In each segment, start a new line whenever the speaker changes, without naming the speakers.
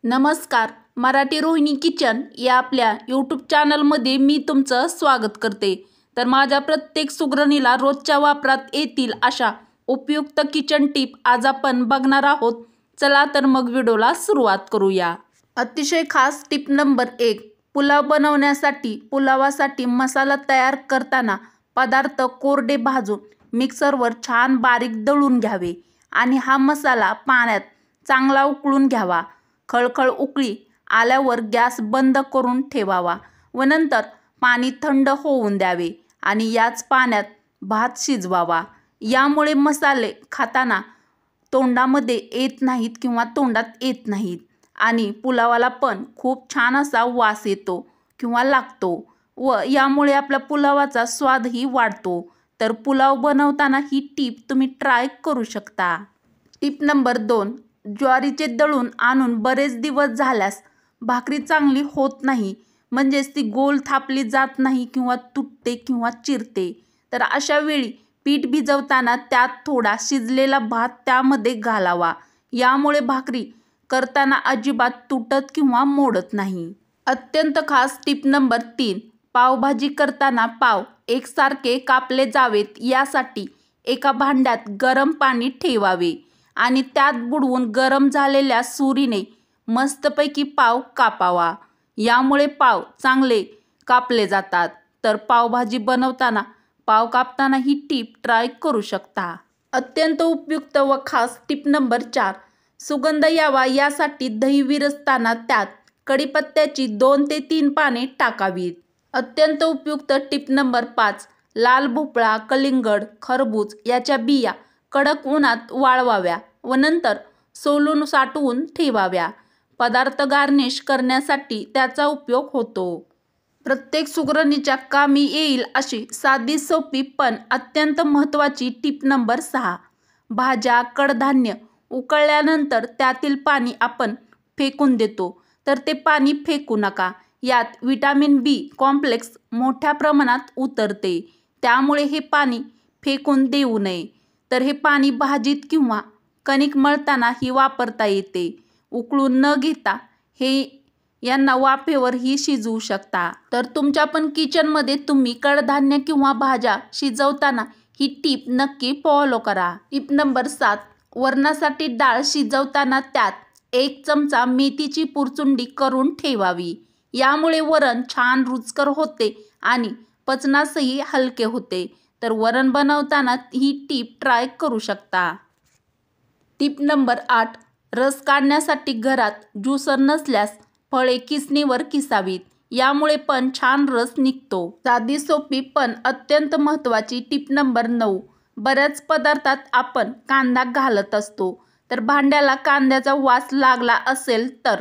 नमस्कार. मराठी रोहिणी किचन या आपल्या यूट्यूब चॅनलमध्ये मी तुमचं स्वागत करते. तर माझ्या प्रत्येक सुगरणीला रोजच्या वापरात येतील अशा उपयुक्त किचन टिप आज आपण बघणार आहोत. चला तर मग व्हिडिओला सुरुवात करूया. अतिशय खास टिप नंबर 1. पुलाव बनवण्यासाठी पुलावासाठी मसाला तयार करताना पदार्थ कोरडे भाजून मिक्सरवर छान बारीक दळून घ्यावे आणि हा मसाला पाण्यात चांगला उकळून घ्यावा. खळखळ उकळी आल्यावर गॅस बंद करून ठेवावा व नंतर पाणी थंड होऊन द्यावे आणि याच पाण्यात भात शिजवावा. यामुळे मसाले खाताना तोंडामध्ये येत नाहीत किंवा तोंडात येत नाहीत आणि पुलावाला पण खूप छान असा वास येतो किंवा लागतो व यामुळे आपल्या पुलावाचा स्वादही वाढतो. तर पुलाव बनवताना ही टीप तुम्ही ट्राय करू शकता. टीप नंबर 2. ज्वारीचे दळून आणून बरेच दिवस झाल्यास भाकरी चांगली होत नाही, म्हणजेच ती गोल थापली जात नाही किंवा तुटते किंवा चिरते. तर अशा वेळी पीठ भिजवताना त्यात थोडा शिजलेला भात त्यामध्ये घालावा. यामुळे भाकरी करताना अजिबात तुटत किंवा मोडत नाही. अत्यंत खास टीप नंबर 3. पावभाजी करताना पाव एकसारखे कापले जावेत यासाठी एका भांड्यात गरम पाणी ठेवावे आणि त्यात बुडवून गरम झालेल्या सुरीने मस्तपैकी पाव कापावा. यामुळे पाव चांगले कापले जातात. तर पावभाजी बनवताना पाव कापताना ही टीप ट्राय करू शकता. अत्यंत उपयुक्त व खास टीप नंबर 4. सुगंध यावा यासाठी दही विरजताना त्यात कढीपत्त्याची 2 ते 3 पाने टाकावीत. अत्यंत उपयुक्त टीप नंबर 5. लाल भोपळा, कलिंगड, खरबूज याच्या बिया कडक उन्हात वाळवाव्या व नंतर सोलून साठवून ठेवाव्या. पदार्थ गार्निश करण्यासाठी त्याचा उपयोग होतो. प्रत्येक सुगरणीच्या कामी येईल अशी साधी सोपी पण अत्यंत महत्त्वाची टीप नंबर 6. भाज्या कडधान्य उकळल्यानंतर त्यातील पाणी आपण फेकून देतो, तर ते पाणी फेकू नका. यात विटॅमिन बी कॉम्प्लेक्स मोठ्या प्रमाणात उतरते, त्यामुळे हे पाणी फेकून देऊ नये. तर हे पाणी भाजीत किंवा कणिक मळतानाही वापरता येते. उकळून न घेता हे यांना वाफेवरही शिजवू शकता. तर तुमच्या पण किचनमध्ये तुम्ही कडधान्य किंवा भाज्या शिजवताना ही टीप नक्की फॉलो करा. टीप नंबर 7. वरणासाठी डाळ शिजवताना त्यात 1 चमचा मेथीची पुरचुंडी करून ठेवावी. यामुळे वरण छान रुचकर होते आणि पचनासही हलके होते. तर वरण बनवताना ही टीप ट्राय करू शकता. टीप नंबर 8. रस काढण्यासाठी घरात ज्युसर नसल्यास फळे किसणीवर किसावीत. यामुळे पण छान रस निघतो. साधी सोपी पण अत्यंत महत्त्वाची टीप नंबर 9. बऱ्याच पदार्थात आपण कांदा घालत असतो, तर भांड्याला कांद्याचा वास लागला असेल तर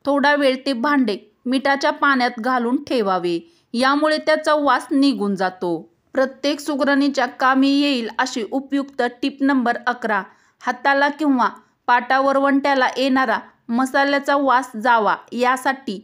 थोडा वेळ ते भांडे मिठाच्या पाण्यात घालून ठेवावे. यामुळे त्याचा वास निघून जातो. प्रत्येक सुगरणीच्या कामी येईल अशी उपयुक्त टीप नंबर 11. हाताला किंवा पाटावर वंट्याला येणारा मसाल्याचा वास जावा यासाठी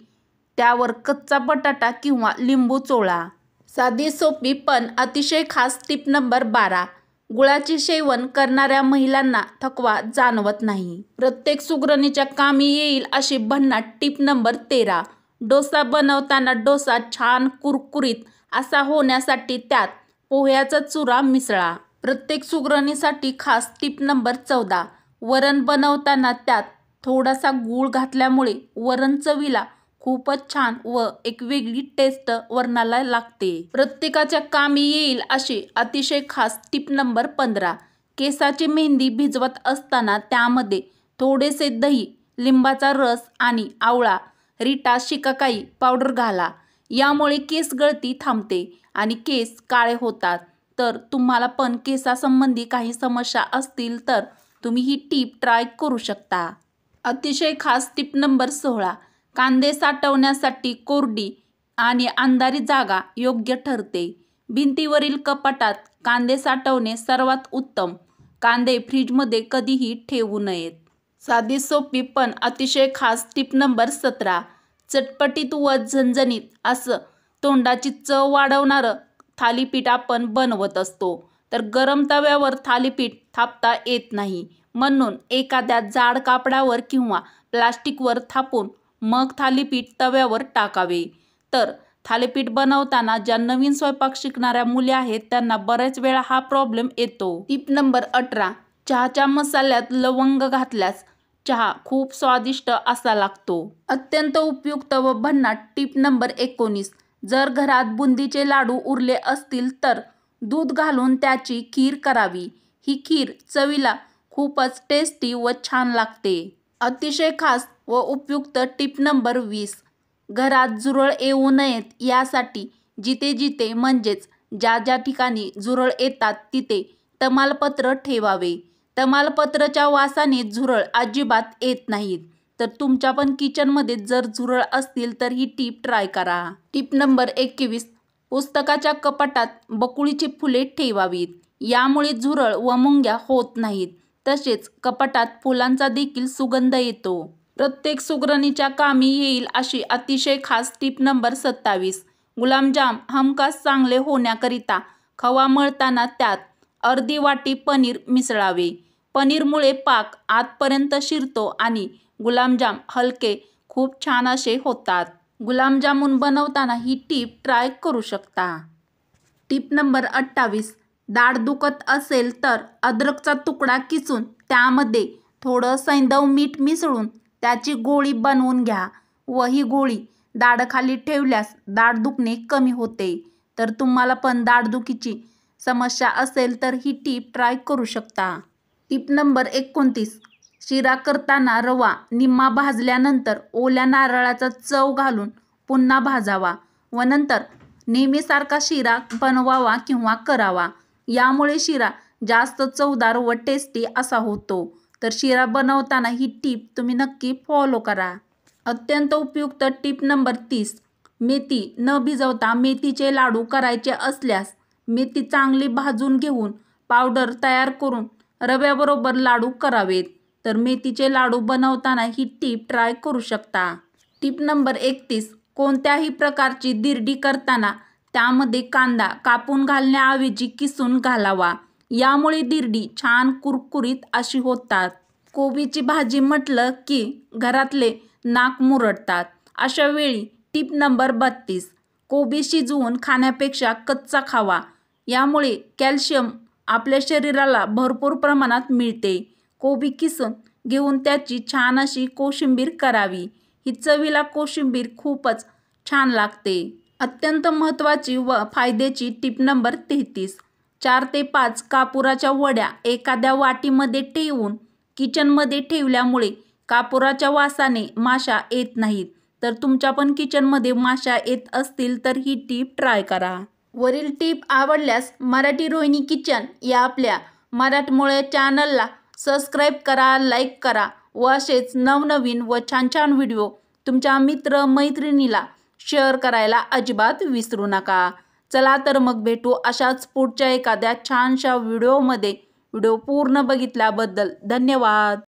त्यावर कच्चा बटाटा किंवा लिंबू चोळा. साधी सोपी पण अतिशय खास टीप नंबर 12. गुळाचे सेवन करणाऱ्या महिलांना थकवा जाणवत नाही. प्रत्येक सुगरणीच्या कामी येईल अशी भन्नाट टीप नंबर 13. डोसा बनवताना डोसा छान कुरकुरीत असा होण्यासाठी त्यात पोह्याचा चुरा मिसळा. प्रत्येक सुगरणीसाठी खास टीप नंबर 14. वरण बनवताना त्यात थोडासा गूळ घातल्यामुळे वरण चवीला खूपच छान व एक वेगळी टेस्ट वरणाला लागते. प्रत्येकाच्या कामी येईल अशी अतिशय खास टीप नंबर 15. केसाची मेहंदी भिजवत असताना त्यामध्ये थोडेसे दही, लिंबाचा रस आणि आवळा, रिटा, शिकाकाई पावडर घाला. यामुळे केस गळती थांबते आणि केस काळे होतात. तर तुम्हाला पण केसासंबंधी काही समस्या असतील तर तुम्ही ही टीप ट्राय करू शकता. अतिशय खास टीप नंबर 16. कांदे साठवण्यासाठी कोरडी आणि अंधारी जागा योग्य ठरते. भिंतीवरील कपाटात कांदे साठवणे सर्वात उत्तम. कांदे फ्रीजमध्ये कधीही ठेवू नयेत. साधी सोपी पण अतिशय खास टीप नंबर 17. चटपटीत व झणझणीत असं तोंडाची चव वाढवणारं थालीपीठ आपण बनवत असतो. तर गरम तव्यावर थालीपीठ थापता येत नाही, म्हणून एखाद्या जाड कापडावर किंवा प्लास्टिकवर थापून मग थालीपीठ तव्यावर टाकावे. तर थालीपीठ बनवताना ज्या नवीन स्वयंपाक शिकणाऱ्या मुली आहेत त्यांना बऱ्याच वेळा हा प्रॉब्लेम येतो. Tip number 18. चहाच्या मसाल्यात लवंग घातल्यास चहा खूप स्वादिष्ट असा लागतो. अत्यंत उपयुक्त व भन्नाट टिप नंबर 19. जर घरात बुंदीचे लाडू उरले असतील तर दूध घालून त्याची खीर करावी. ही खीर चवीला खूपच टेस्टी व छान लागते. अतिशय खास व उपयुक्त टिप नंबर 20. घरात झुरळ येऊ नयेत यासाठी जिथे जिथे म्हणजेच ज्या ज्या ठिकाणी झुरळ येतात तिथे तमालपत्र ठेवावे. तमालपत्रच्या वासाने झुरळ अजिबात येत नाहीत. तर तुमच्या पण किचनमध्ये जर झुरळ असतील तर ही टीप ट्राय करा. Tip number 21. पुस्तकाच्या कपाटात बकुळीची फुले ठेवावीत. यामुळे झुरळ व मुंग्या होत नाहीत. तसेच कपाटात फुलांचा देखील सुगंध येतो. प्रत्येक सुगरणीच्या कामी येईल अशी अतिशय खास टिप नंबर 27. गुलाबजाम हमखास चांगले होण्याकरिता खवा मळताना त्यात अर्धी वाटी पनीर मिसळावे. पनीरमुळे पाक आतपर्यंत शिरतो आणि गुलाबजाम हलके खूप छान असे होतात. गुलाबजामुन बनवताना ही टीप ट्राय करू शकता. Tip number 28. दाढ दुखत असेल तर अद्रकचा तुकडा किसून त्यामध्ये थोडं सैंधव मीठ मिसळून त्याची गोळी बनवून घ्या व ही गोळी दाढखाली ठेवल्यास दाढ दुखणे कमी होते. तर तुम्हाला पण दाढदुखीची समस्या असेल तर ही टीप ट्राय करू शकता. Tip number 29. शिरा करताना रवा निम्मा भाजल्यानंतर ओल्या नारळाचा चव घालून पुन्हा भाजावा व नंतर नेहमीसारखा शिरा बनवावा किंवा करावा. यामुळे शिरा जास्त चवदार व टेस्टी असा होतो. तर शिरा बनवताना ही टीप तुम्ही नक्की फॉलो करा. अत्यंत उपयुक्त टिप नंबर 30. मेथी न भिजवता मेथीचे लाडू करायचे असल्यास मेथी चांगली भाजून घेऊन पावडर तयार करून रव्याबरोबर लाडू करावेत. तर मेथीचे लाडू बनवताना ही टीप ट्राय करू शकता. Tip number 31. कोणत्याही प्रकारची दिरडी करताना त्यामध्ये कांदा कापून घालण्याऐवजी किसून घालावा. यामुळे दिरडी छान कुरकुरीत अशी होतात. कोबीची भाजी म्हटलं की घरातले नाक मुरडतात. अशा वेळी टिप नंबर 32. कोबी शिजवून खाण्यापेक्षा कच्चा खावा. यामुळे कॅल्शियम आपल्या शरीराला भरपूर प्रमाणात मिळते. कोबी किसून घेऊन त्याची छान अशी कोशिंबीर करावी. ही चवीला कोशिंबीर खूपच छान लागते. अत्यंत महत्त्वाची व फायद्याची टिप नंबर 33. 4 ते 5 कापुराच्या वड्या एखाद्या वाटीमध्ये ठेवून किचनमध्ये ठेवल्यामुळे कापुराच्या वासाने माशा येत नाहीत. तर तुमच्या पण किचनमध्ये माशा येत असतील तर ही टीप ट्राय करा. वरील टीप आवडल्यास मराठी रोहिणी किचन या आपल्या मराठमोळ्या चॅनलला सबस्क्राईब करा, लाईक करा व असेच नवनवीन व छान छान व्हिडिओ तुमच्या मित्र मैत्रिणीला शेअर करायला अजिबात विसरू नका. चला तर मग भेटू अशाच पुढच्या एखाद्या छानशा व्हिडिओमध्ये. व्हिडिओ पूर्ण बघितल्याबद्दल धन्यवाद.